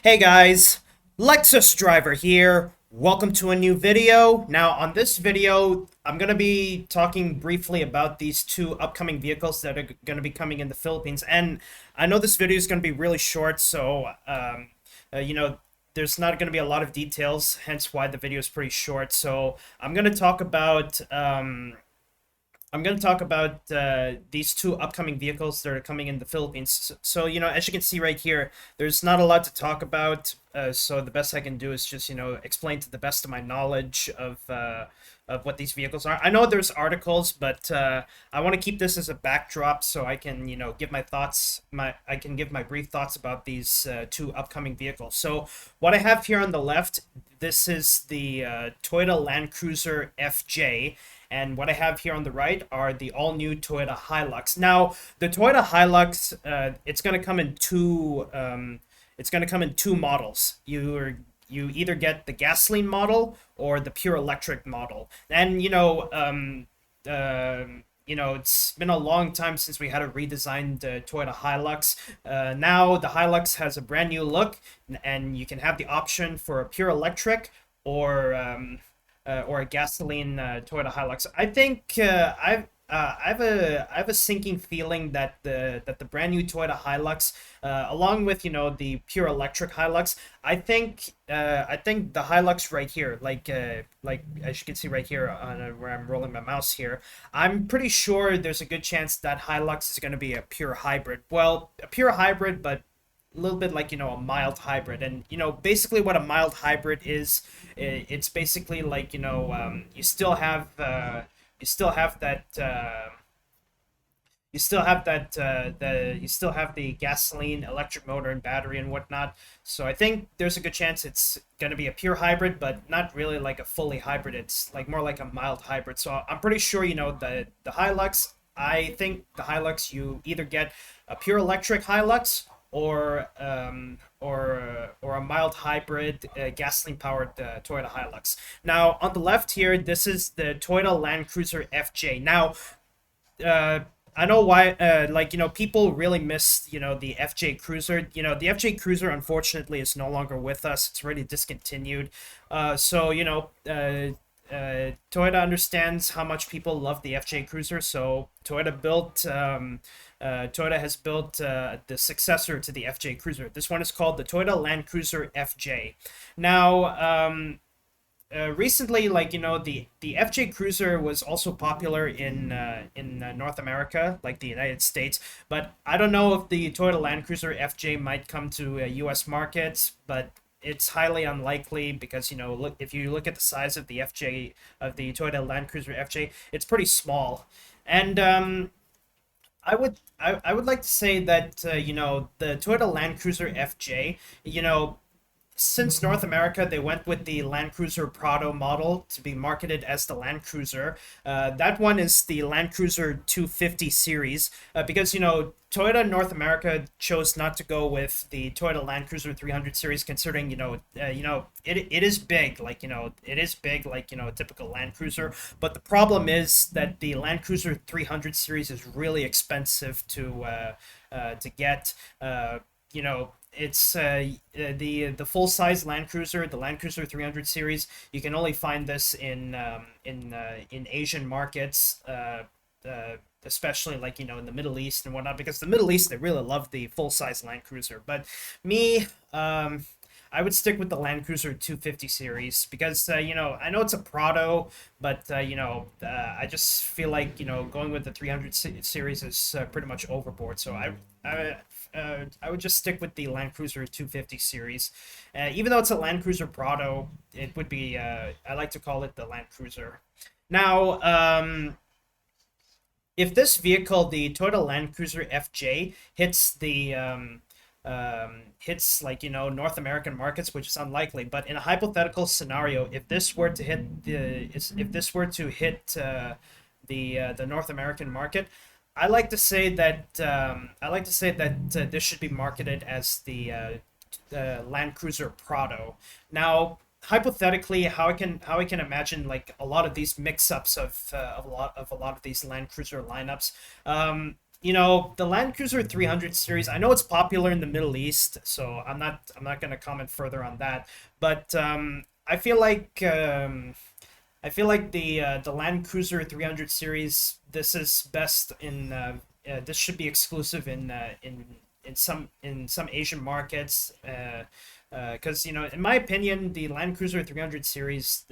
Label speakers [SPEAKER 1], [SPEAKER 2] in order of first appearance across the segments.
[SPEAKER 1] Hey guys, Lexus driver here. Welcome to a new video. Now on this video, I'm going to be talking briefly about these two upcoming vehicles that are going to be coming in the Philippines. And I know this video is going to be really short, so uh, you know, there's not going to be a lot of details, hence why the video is pretty short. So I'm going to talk about these two upcoming vehicles that are coming in the Philippines. So, as you can see right here, there's not a lot to talk about. So the best I can do is just, explain to the best of my knowledge of what these vehicles are. I know there's articles, but I want to keep this as a backdrop so I can, give my thoughts. I can give my brief thoughts about these two upcoming vehicles. So what I have here on the left, this is the Toyota Land Cruiser FJ. And what I have here on the right are the all-new Toyota HiLux. Now, the Toyota HiLux, it's going to come in two models. You either get the gasoline model or the pure electric model. And it's been a long time since we had a redesigned Toyota HiLux. Now the HiLux has a brand new look, and you can have the option for a pure electric or a gasoline Toyota Hilux. I think I have a sinking feeling that the brand new Toyota Hilux, along with the pure electric Hilux, I think the Hilux right here, like as you can see right here on where I'm rolling my mouse here, I'm pretty sure there's a good chance that Hilux is going to be a pure hybrid. Well, a pure hybrid, but a little bit like a mild hybrid. And basically what a mild hybrid is, it's basically like you still have that you still have the gasoline, electric motor, and battery and whatnot. So I think there's a good chance it's going to be a pure hybrid, but not really like a fully hybrid. It's like more like a mild hybrid. So I'm pretty sure the Hilux. I think the Hilux, you either get a pure electric Hilux or a mild hybrid gasoline powered Toyota Hilux. Now on the left here, this is the Toyota Land Cruiser FJ. Now I know why, people really miss, the FJ Cruiser. The FJ Cruiser, unfortunately, is no longer with us. It's already discontinued. Toyota understands how much people love the FJ Cruiser, so Toyota has built the successor to the FJ Cruiser. This one is called the Toyota Land Cruiser FJ. Now, recently, the FJ Cruiser was also popular in North America, like the United States. But I don't know if the Toyota Land Cruiser FJ might come to U.S. markets, but it's highly unlikely because if you look at the size of the Toyota Land Cruiser FJ, it's pretty small. And I would like to say that the Toyota Land Cruiser FJ, since North America, they went with the Land Cruiser Prado model to be marketed as the Land Cruiser. That one is the Land Cruiser 250 series because, Toyota North America chose not to go with the Toyota Land Cruiser 300 series, considering, it is big, it is big, a typical Land Cruiser. But the problem is that the Land Cruiser 300 series is really expensive to get. It's the full size Land Cruiser, the Land Cruiser 300 series. You can only find this in Asian markets, especially in the Middle East and whatnot, because the Middle East, they really love the full size Land Cruiser. But me, I would stick with the Land Cruiser 250 series because I know it's a Prado, but I just feel like going with the 300 series is pretty much overboard. So I would just stick with the Land Cruiser 250 series. Even though it's a Land Cruiser Prado, it would be, I like to call it the Land Cruiser. Now, if this vehicle, the Toyota Land Cruiser FJ, hits North American markets, which is unlikely, but in a hypothetical scenario, if this were to hit the North American market, I like to say that this should be marketed as the Land Cruiser Prado. Now, hypothetically, how I can imagine like a lot of these mix-ups of a lot of these Land Cruiser lineups. the Land Cruiser 300 series, I know it's popular in the Middle East, so I'm not going to comment further on that. But I feel like the Land Cruiser 300 series, this is best this should be exclusive in some Asian markets. Because in my opinion, the Land Cruiser 300 series,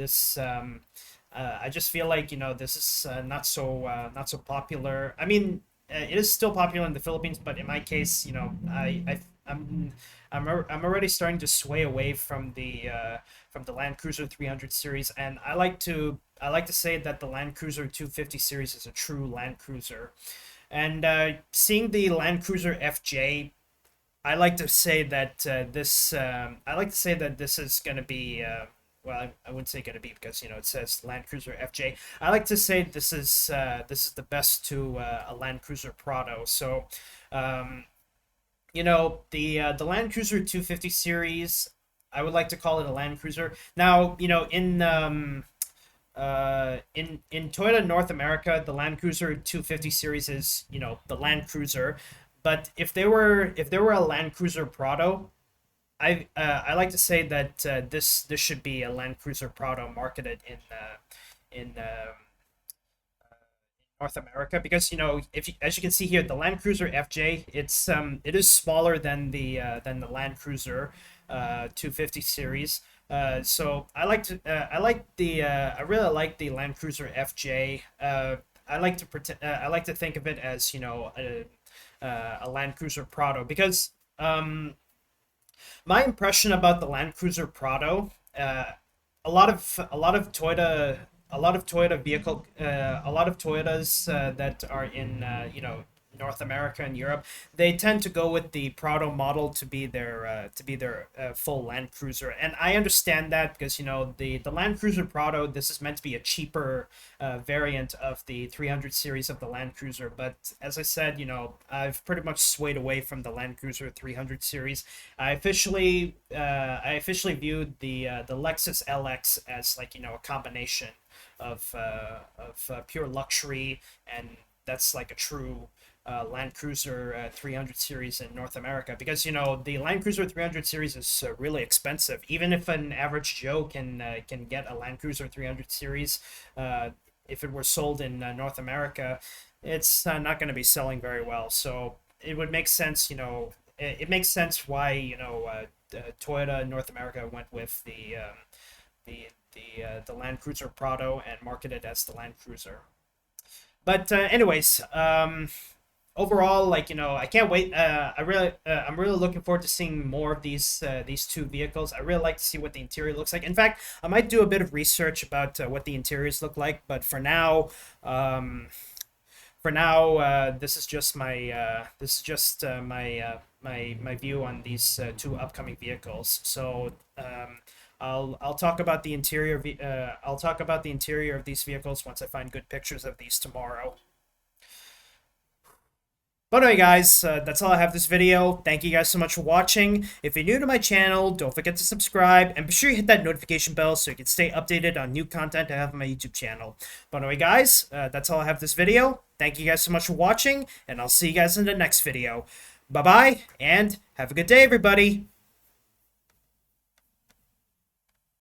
[SPEAKER 1] I just feel like this is not so popular. I mean, it is still popular in the Philippines, but in my case, I'm I'm already starting to sway away from the Land Cruiser 300 series, and I like to say that the Land Cruiser 250 series is a true Land Cruiser. And seeing the Land Cruiser FJ, I like to say that this is going to be well, I wouldn't say going to be because it says Land Cruiser FJ. I like to say this is the best to a Land Cruiser Prado. So, um, the Land Cruiser 250 series, I would like to call it a Land Cruiser. Now, in Toyota North America, the Land Cruiser 250 series is, the Land Cruiser. But if there were a Land Cruiser Prado, I like to say that this should be a Land Cruiser Prado marketed in North America, because if you, as you can see here, the Land Cruiser FJ, it is smaller than the Land Cruiser 250 series. So I really like the Land Cruiser FJ. I like to think of it as a Land Cruiser Prado, because my impression about the Land Cruiser Prado, a lot of Toyotas that are in North America and Europe, they tend to go with the Prado model to be their full Land Cruiser, and I understand that, because the Land Cruiser Prado, this is meant to be a cheaper variant of the 300 series of the Land Cruiser. But as I said, I've pretty much swayed away from the Land Cruiser 300 series. I officially viewed the Lexus LX as, like, a combination of pure luxury, and that's like a true Land Cruiser 300 series in North America, because the Land Cruiser 300 series is really expensive. Even if an average Joe can get a Land Cruiser 300 series, if it were sold in North America, it's not going to be selling very well. So it would make sense, it makes sense why Toyota North America went with the Land Cruiser Prado and marketed as the Land Cruiser. But anyways, overall, like, I can't wait. I'm really looking forward to seeing more of these two vehicles. I really like to see what the interior looks like. In fact, I might do a bit of research about what the interiors look like. But for now, this is just my view on these two upcoming vehicles. So I'll talk about the interior. I'll talk about the interior of these vehicles once I find good pictures of these tomorrow. But anyway, guys, that's all I have this video. Thank you guys so much for watching. If you're new to my channel, don't forget to subscribe, and be sure you hit that notification bell so you can stay updated on new content I have on my YouTube channel. But anyway, guys, that's all I have this video. Thank you guys so much for watching, and I'll see you guys in the next video. Bye-bye, and have a good day, everybody.